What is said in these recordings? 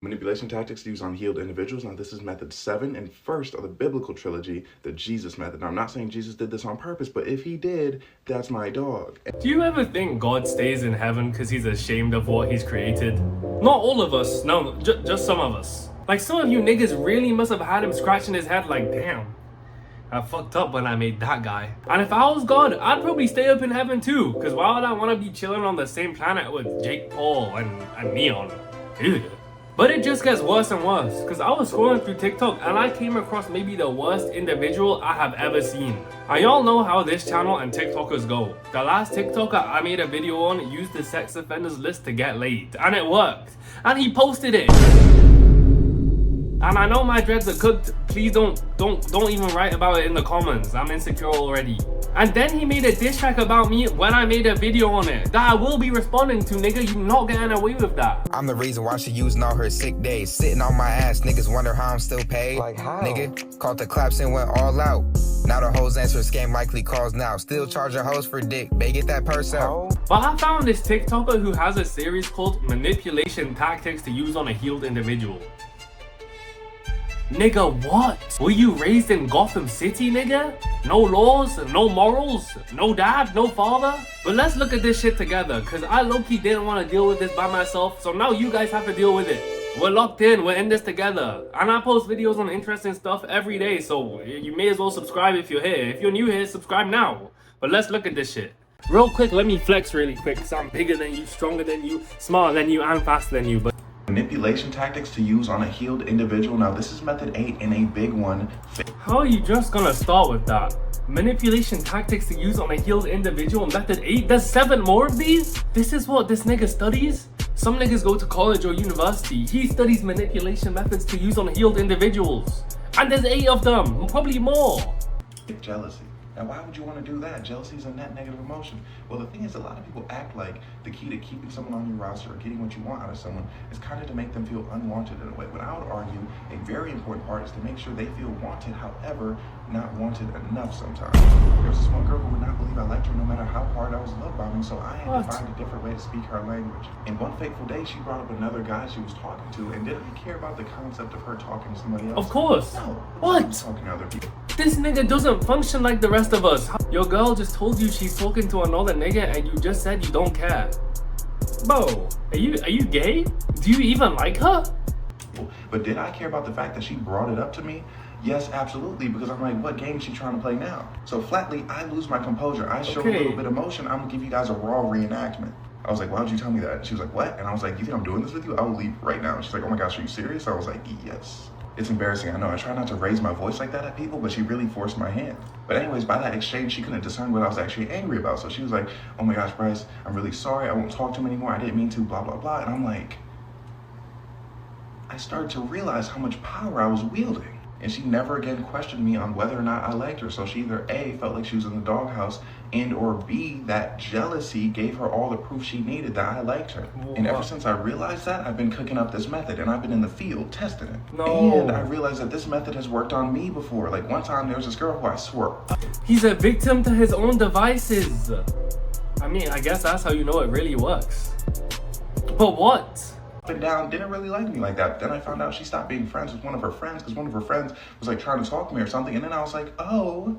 Manipulation tactics used on healed individuals. Now, this is method 7 and first of the biblical trilogy, the Jesus method. Now, I'm not saying Jesus did this on purpose, but if he did, that's my dog. Do you ever think God stays in heaven because he's ashamed of what he's created? Not all of us, no, just some of us. Like, some of you niggas really must have had him scratching his head like, damn, I fucked up when I made that guy. And if I was God, I'd probably stay up in heaven too, because why would I want to be chilling on the same planet with Jake Paul and Neon? Ew. But it just gets worse and worse, because I was scrolling through TikTok and I came across maybe the worst individual I have ever seen. And y'all know how this channel and TikTokers go. The last TikToker I made a video on used the sex offenders list to get laid, and it worked. And he posted it. And I know my dreads are cooked. Please don't even write about it in the comments. I'm insecure already. And then he made a diss track about me when I made a video on it that I will be responding to, nigga. You not getting away with that. I'm the reason why she using all her sick days. Sitting on my ass, niggas wonder how I'm still paid. Like how? Nigga, caught the claps and went all out. Now the hoes answer scam likely calls now. Still charging hoes for dick. They get that purse out. But I found this TikToker who has a series called Manipulation Tactics to Use on a Healed Individual. Nigga, what? Were you raised in Gotham City, nigga? No laws, no morals, no dad, no father? But let's look at this shit together, cause I low-key didn't want to deal with this by myself, so now you guys have to deal with it. We're locked in, we're in this together. And I post videos on interesting stuff every day, so you may as well subscribe if you're here. If you're new here, subscribe now. But let's look at this shit. Real quick, let me flex really quick, cause I'm bigger than you, stronger than you, smarter than you, and faster than you. But Manipulation tactics to use on a healed individual. Now, this is method 8 and a big one. how are you just gonna start with that? Manipulation tactics to use on a healed individual, method 8? There's 7 more of these? This is what this nigga studies? Some niggas go to college or university. He studies manipulation methods to use on healed individuals. And there's 8 of them, probably more. Jealousy. Now, why would you want to do that? Jealousy is a net negative emotion. Well, the thing is, a lot of people act like the key to keeping someone on your roster or getting what you want out of someone is kind of to make them feel unwanted in a way. But I would argue a very important part is to make sure they feel wanted, however, not wanted enough sometimes. There was this one girl who would not believe I liked her no matter how hard I was love bombing, so I had to find a different way to speak her language. And one fateful day, she brought up another guy she was talking to, and didn't care about the concept of her talking to somebody else. Of course. No. What? Talking to other people. This nigga doesn't function like the rest of us. Your girl just told you she's talking to another nigga and you just said you don't care. Bro, are you gay? Do you even like her? But did I care about the fact that she brought it up to me? Yes, absolutely, because I'm like, what game is she trying to play now? So flatly, I lose my composure. I show a little bit of emotion. I'm gonna give you guys a raw reenactment. I was like, why would you tell me that? And she was like, what? And I was like, you think I'm doing this with you? I will leave right now. And she's like, oh my gosh, are you serious? I was like, yes. It's embarrassing, I know. I try not to raise my voice like that at people, but she really forced my hand. But anyways, by that exchange, she couldn't discern what I was actually angry about. So she was like, oh my gosh, Bryce, I'm really sorry. I won't talk to him anymore. I didn't mean to, blah, blah, blah. And I'm like, I started to realize how much power I was wielding. And she never again questioned me on whether or not I liked her. So she either A, felt like she was in the doghouse, and or B, that jealousy gave her all the proof she needed that I liked her. And ever since I realized that, I've been cooking up this method, and I've been in the field testing it. No. And I realized that this method has worked on me before. Like one time there was this girl who I swore. He's a victim to his own devices. I mean, I guess that's how you know it really works. But what? And down, didn't really like me like that. Then I found out she stopped being friends with one of her friends because one of her friends was like trying to talk to me or something. And then I was like, oh,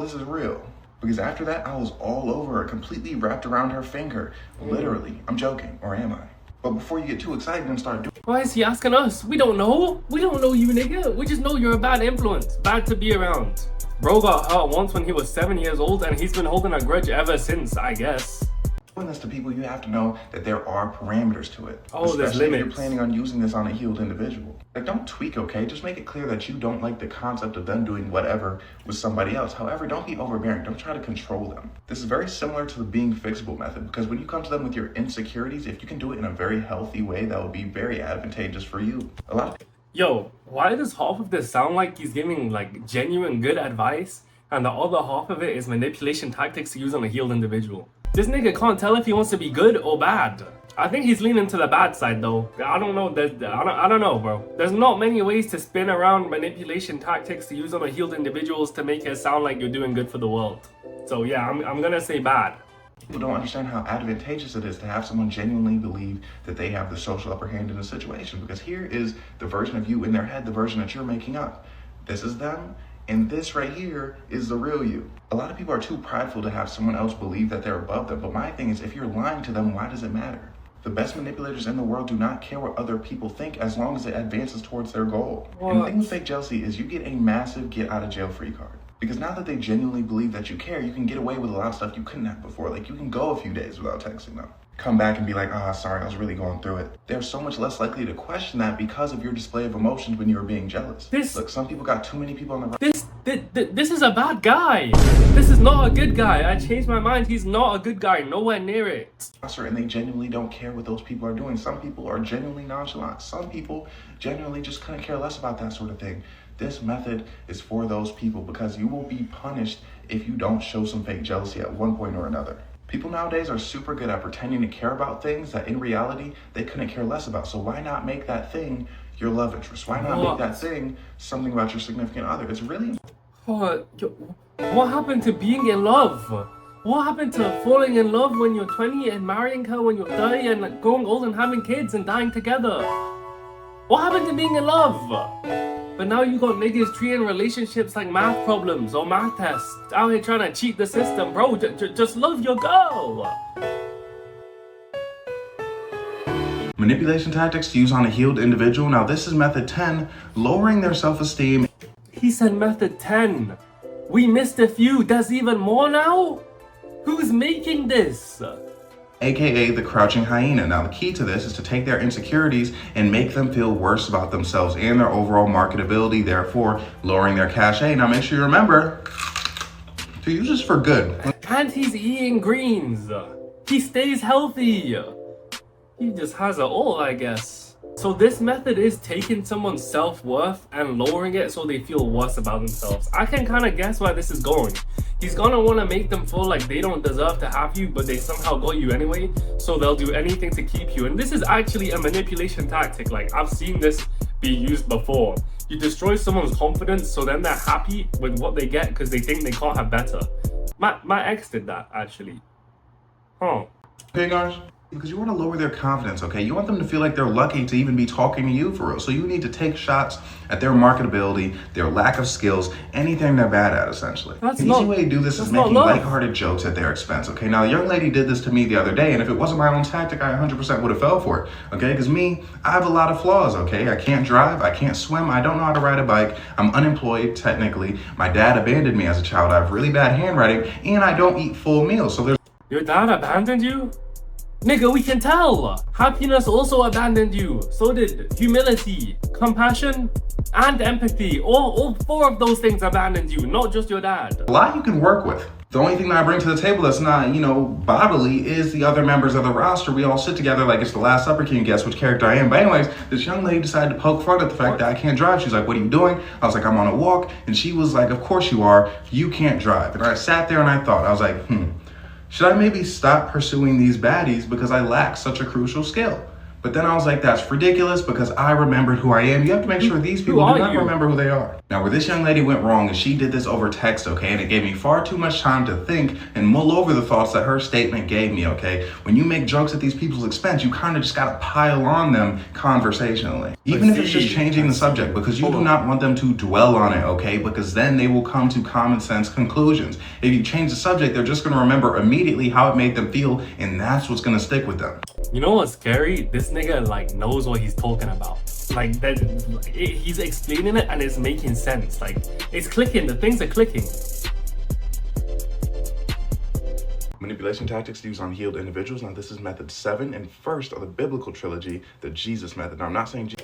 this is real. Because after that, I was all over her, completely wrapped around her finger. Literally. I'm joking, or am I? But before you get too excited and start doing. Why is he asking us? We don't know. We don't know you, nigga. We just know you're a bad influence. Bad to be around. Bro got hurt once when he was 7 years old and he's been holding a grudge ever since, I guess. Doing this to people, you have to know that there are parameters to it. Oh, there's especially if limits. you're planning on using this on a healed individual. Like, don't tweak, okay? Just make it clear that you don't like the concept of them doing whatever with somebody else. However, don't be overbearing. Don't try to control them. This is very similar to the being fixable method, because when you come to them with your insecurities, if you can do it in a very healthy way, that will be very advantageous for you. A lot of Yo, why does half of this sound like he's giving like genuine good advice and the other half of it is manipulation tactics to use on a healed individual? This nigga can't tell if he wants to be good or bad. I think he's leaning to the bad side though. I don't know. I don't know, bro. There's not many ways to spin around manipulation tactics to use on a healed individuals to make it sound like you're doing good for the world. So yeah, I'm gonna say bad. People don't understand how advantageous it is to have someone genuinely believe that they have the social upper hand in a situation, because here is the version of you in their head, the version that you're making up. This is them, and this right here is the real you. A lot of people are too prideful to have someone else believe that they're above them, but my thing is, if you're lying to them, why does it matter? The best manipulators in the world do not care what other people think as long as it advances towards their goal. And the thing with fake jealousy is you get a massive get out of jail free card. Because now that they genuinely believe that you care, you can get away with a lot of stuff you couldn't have before. Like, you can go a few days without texting them. Come back and be like, sorry, I was really going through it. They're so much less likely to question that because of your display of emotions when you were being jealous. Look, some people got too many people on the right. This is a bad guy. This is not a good guy. I changed my mind. He's not a good guy. Nowhere near it. And they genuinely don't care what those people are doing. Some people are genuinely nonchalant. Some people genuinely just couldn't care less about that sort of thing. This method is for those people because you will be punished if you don't show some fake jealousy at one point or another. People nowadays are super good at pretending to care about things that in reality they couldn't care less about. So why not make that thing your love interest? Why not make that thing something about your significant other? It's really... What happened to being in love? What happened to falling in love when you're 20 and marrying her when you're 30 and growing old and having kids and dying together? What happened to being in love? But now you got niggas treating relationships like math problems or math tests. Out here trying to cheat the system, bro. Just love your girl. Manipulation tactics to use on a healed individual. Now this is method 10, lowering their self-esteem. He said method 10. We missed a few. There's even more now? Who's making this? AKA the crouching hyena. Now the key to this is to take their insecurities and make them feel worse about themselves and their overall marketability, therefore lowering their cachet. Now make sure you remember to use this for good. And he's eating greens. He stays healthy. He just has it all, I guess. So this method is taking someone's self-worth and lowering it so they feel worse about themselves. I can kind of guess where this is going. He's gonna want to make them feel like they don't deserve to have you, but they somehow got you anyway, so they'll do anything to keep you. And this is actually a manipulation tactic. Like, I've seen this be used before. You destroy someone's confidence, so then they're happy with what they get because they think they can't have better. My ex did that, actually. Okay, guys? Because you want to lower their confidence, okay? You want them to feel like they're lucky to even be talking to you for real. So you need to take shots at their marketability, their lack of skills, anything they're bad at, essentially. An easy way to do this is making lighthearted jokes at their expense, okay? Now, a young lady did this to me the other day, and if it wasn't my own tactic, I 100% would have fell for it, okay? Because me, I have a lot of flaws, okay? I can't drive, I can't swim, I don't know how to ride a bike, I'm unemployed, technically. My dad abandoned me as a child, I have really bad handwriting, and I don't eat full meals, so there's... Your dad abandoned you? Nigga, we can tell. Happiness also abandoned you. So did humility, compassion, and empathy. All four of those things abandoned you, not just your dad. A lot you can work with. The only thing that I bring to the table that's not, bodily is the other members of the roster. We all sit together like it's the Last Supper. Can you guess which character I am? But anyways, this young lady decided to poke fun at the fact that I can't drive. She's like, what are you doing? I was like, I'm on a walk. And she was like, of course you are. You can't drive. And I sat there and I thought, I was like, should I maybe stop pursuing these baddies because I lack such a crucial skill? But then I was like, that's ridiculous because I remembered who I am. You have to make sure these people do not remember who they are. Now, where this young lady went wrong is she did this over text, okay? And it gave me far too much time to think and mull over the thoughts that her statement gave me, okay? When you make jokes at these people's expense, you kind of just gotta pile on them conversationally. Even if it's just changing the subject, because you do not want them to dwell on it, okay? Because then they will come to common sense conclusions. If you change the subject, they're just gonna remember immediately how it made them feel, and that's what's gonna stick with them. You know what's scary? This nigga like knows what he's talking about. Like that, he's explaining it and it's making sense. Like it's clicking. The things are clicking. Manipulation tactics used on healed individuals. Now this is method 7 and first of the biblical trilogy, the Jesus method. Now I'm not saying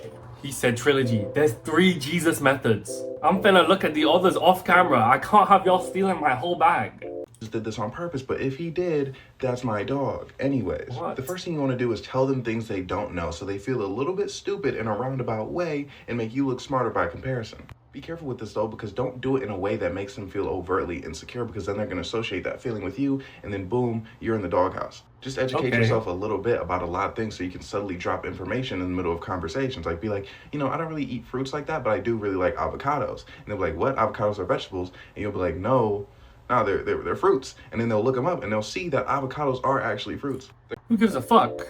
he said trilogy. There's 3 Jesus methods. I'm finna look at the others off camera. I can't have y'all stealing my whole bag. Did this on purpose, but if he did, that's my dog. Anyways, the first thing you want to do is tell them things they don't know so they feel a little bit stupid in a roundabout way and make you look smarter by comparison. Be careful with this though, because don't do it in a way that makes them feel overtly insecure, because then they're going to associate that feeling with you and then boom, you're in the doghouse. Just educate yourself a little bit about a lot of things so you can subtly drop information in the middle of conversations. Like be like, I don't really eat fruits like that, but I do really like avocados. And they'll be like, what? Avocados are vegetables? And you'll be like, no, No, they're fruits. And then they'll look them up and they'll see that avocados are actually fruits. Who gives a fuck?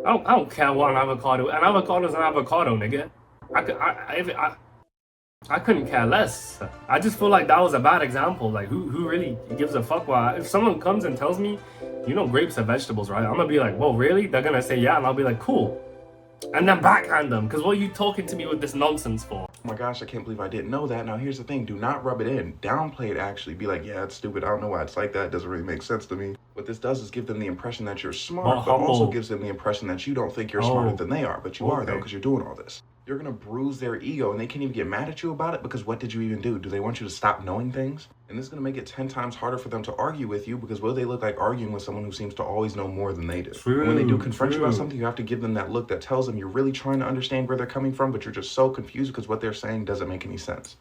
I don't care what an avocado. An avocado is an avocado, nigga. I couldn't care less. I just feel like that was a bad example. Like, who really gives a fuck? Why? If someone comes and tells me, you know, grapes are vegetables, right? I'm gonna be like, whoa, really? They're gonna say yeah, and I'll be like, cool. And then backhand them, because what are you talking to me with this nonsense for? Oh my gosh, I can't believe I didn't know that. Now here's the thing, do not rub it in. Downplay it actually. Be like, yeah, it's stupid. I don't know why it's like that. It doesn't really make sense to me. What this does is give them the impression that you're smart, but also gives them the impression that you don't think you're smarter than they are. But you are though, because you're doing all this. You're gonna bruise their ego and they can't even get mad at you about it because what did you even do? Do they want you to stop knowing things? And this is gonna make it 10 times harder for them to argue with you because what do they look like arguing with someone who seems to always know more than they do? And when they do confront you about something, you have to give them that look that tells them you're really trying to understand where they're coming from, but you're just so confused because what they're saying doesn't make any sense.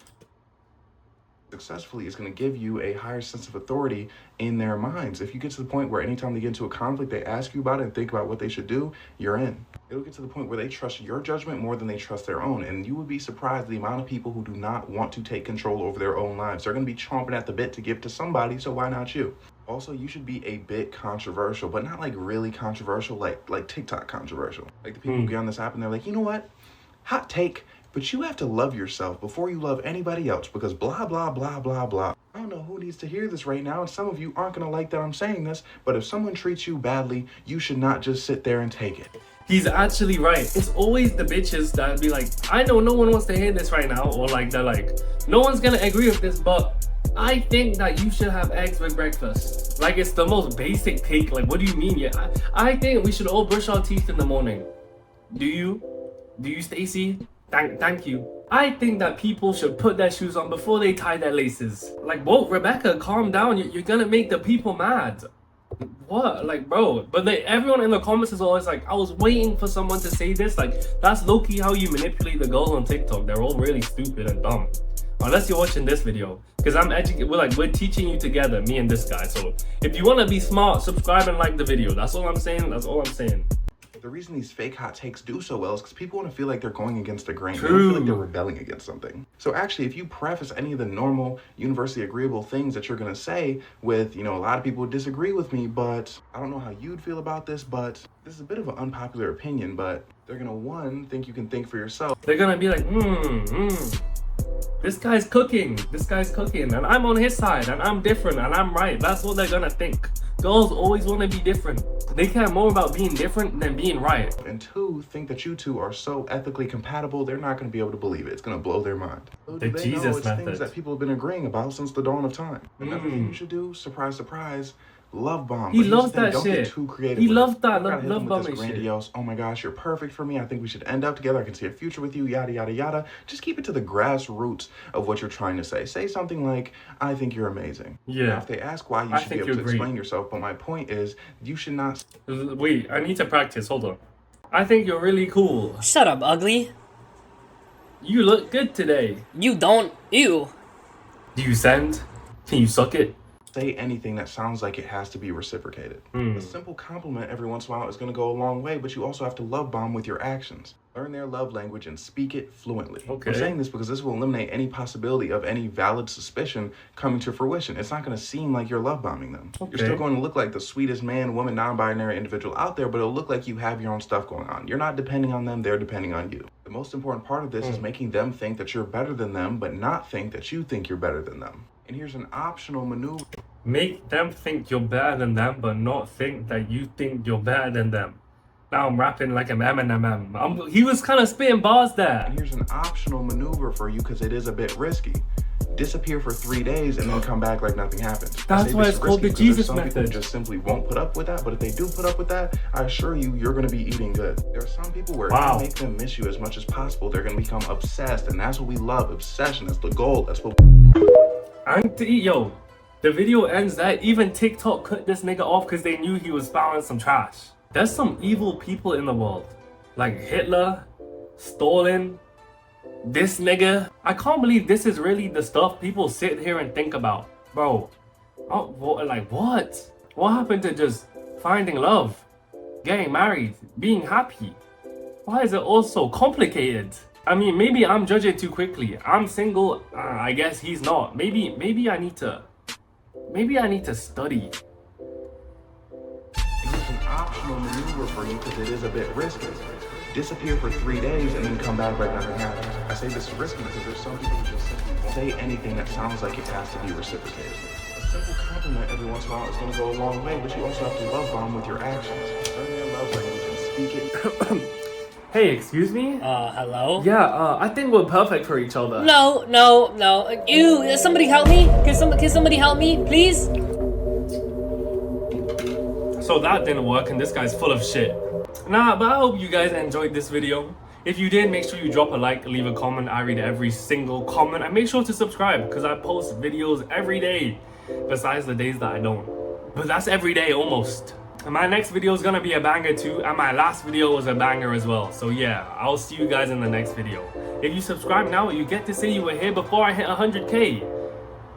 Successfully is going to give you a higher sense of authority in their minds. If you get to the point where anytime they get into a conflict, they ask you about it and think about what they should do, you're in. It'll get to the point where they trust your judgment more than they trust their own. And you would be surprised the amount of people who do not want to take control over their own lives. They're going to be chomping at the bit to give to somebody, so why not you? Also, you should be a bit controversial, but not like really controversial, like TikTok controversial. Like the people who get on this app and they're like, you know what? Hot take. But you have to love yourself before you love anybody else because blah, blah, blah, blah, blah. I don't know who needs to hear this right now, and some of you aren't going to like that I'm saying this, but if someone treats you badly, you should not just sit there and take it. He's actually right. It's always the bitches that be like, I know no one wants to hear this right now, or like, they're like, no one's going to agree with this, but I think that you should have eggs with breakfast. Like, it's the most basic take. Like, what do you mean? Yeah, I think we should all brush our teeth in the morning. Do you? Do you, Stacy? Thank you. I think that people should put their shoes on before they tie their laces. Like, whoa, Rebecca, calm down. You're gonna make the people mad. What? Like, bro. But everyone in the comments is always like, I was waiting for someone to say this. Like, that's low-key how you manipulate the girls on TikTok. They're all really stupid and dumb. Unless you're watching this video. Because we're teaching you together, me and this guy. So, if you want to be smart, subscribe and like the video. That's all I'm saying. That's all I'm saying. The reason these fake hot takes do so well is because people want to feel like they're going against the grain. True. They don't feel like they're rebelling against something. So actually, if you preface any of the normal, universally agreeable things that you're going to say with, you know, a lot of people disagree with me, but I don't know how you'd feel about this, but this is a bit of an unpopular opinion, but they're going to, one, think you can think for yourself. They're going to be like, this guy's cooking, and I'm on his side, and I'm different, and I'm right. That's what they're going to think. Girls always want to be different. They care more about being different than being right. And two, think that you two are so ethically compatible, they're not going to be able to believe it. It's going to blow their mind. So The they Jesus know it's method. things that people have been agreeing about since the dawn of time. Another thing you should do, surprise, surprise, love bomb. He But here's loves the thing, that don't shit. Get too creative He with loves it. that You gotta hit love them with this bombing shit. grandiose, oh my gosh, you're perfect for me. I think we should end up together. I can see a future with you, yada, yada, yada. Just keep it to the grassroots of what you're trying to say. Say something like, I think you're amazing. Yeah. Now, if they ask why, you should be able to explain yourself. But my point is, you should not... Wait, I need to practice. Hold on. I think you're really cool. Shut up, ugly. You look good today. You don't. Ew. Do you send? Can you suck it? say anything that sounds like it has to be reciprocated. A simple compliment every once in a while is going to go a long way, but you also have to love bomb with your actions. Learn their love language and speak it fluently. Okay. I'm saying this because this will eliminate any possibility of any valid suspicion coming to fruition. It's not going to seem like you're love bombing them. Okay. You're still going to look like the sweetest man, woman, non-binary individual out there, but it'll look like you have your own stuff going on. You're not depending on them, they're depending on you. The most important part of this is making them think that you're better than them, but not think that you think you're better than them. And here's an optional maneuver. Make them think you're better than them, but not think that you think you're better than them. Now I'm rapping like an Eminem. He was kind of spitting bars there. And here's an optional maneuver for you because it is a bit risky. Disappear for 3 days and then come back like nothing happened. That's why it's called the Jesus some people method. just simply won't put up with that, but if they do put up with that, I assure you, you're going to be eating good. There are some people where if you make them miss you as much as possible, they're going to become obsessed, and that's what we love. Obsession, that's the goal. That's what... Yo, the video ends that even TikTok cut this nigga off because they knew he was spouting some trash. There's some evil people in the world. Like Hitler, Stalin, this nigga. I can't believe this is really the stuff people sit here and think about. Bro, like what? What happened to just finding love, getting married, being happy? Why is it all so complicated? I mean, maybe I'm judging too quickly. I'm single, I guess he's not. Maybe I need to maybe I need to study. It's an optional maneuver for you because it is a bit risky. Disappear for 3 days and then come back like nothing happened. I say this is risky because there's some people who just simply won't say anything that sounds like it has to be reciprocated. A simple compliment every once in a while is going to go a long way, but you also have to love bomb with your actions. Learn your love language and speak it. Hey, excuse me? Hello? Yeah, I think we're perfect for each other. No. Ew, somebody help me? Can somebody help me, please? So that didn't work and this guy's full of shit. Nah, but I hope you guys enjoyed this video. If you did, make sure you drop a like, leave a comment. I read every single comment, and make sure to subscribe because I post videos every day, besides the days that I don't. But that's every day almost. And my next video is gonna be a banger too, and my last video was a banger as well. So yeah, I'll see you guys in the next video. If you subscribe now, you get to say you were here before I hit 100K.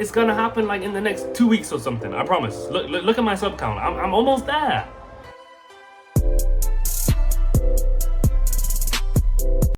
It's gonna happen like in the next 2 weeks or something, I promise. Look at my sub count, I'm almost there.